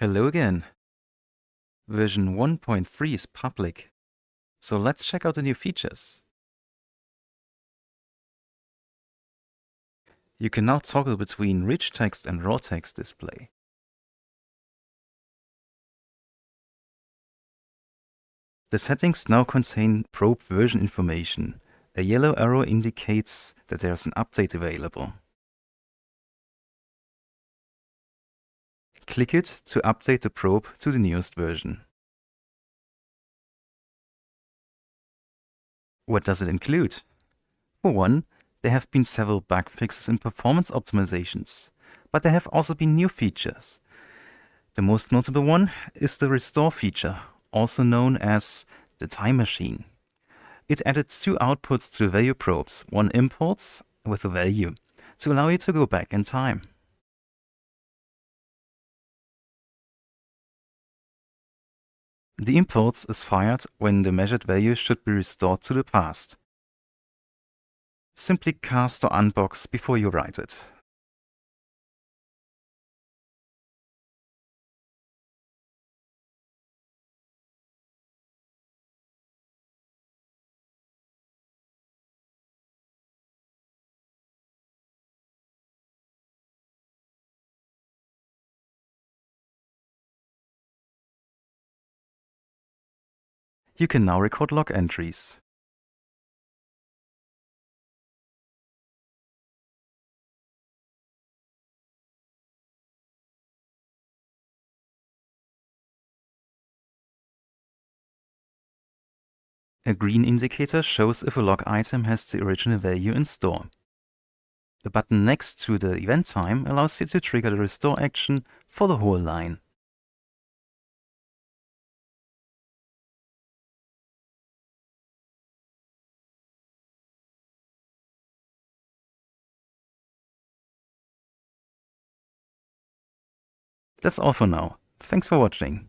Hello again. Version 1.3 is public, so let's check out the new features. You can now toggle between rich text and raw text display. The settings now contain probe version information. A yellow arrow indicates that there's an update available. Click it to update the probe to the newest version. What does it include? For one, there have been several bug fixes and performance optimizations, but there have also been new features. The most notable one is the restore feature, also known as the time machine. It added two outputs to the value probes, one imports with a value, to allow you to go back in time. The impulse is fired when the measured value should be restored to the past. Simply cast or unbox before you write it. You can now record log entries. A green indicator shows if a log item has the original value in store. The button next to the event time allows you to trigger the restore action for the whole line. That's all for now. Thanks for watching.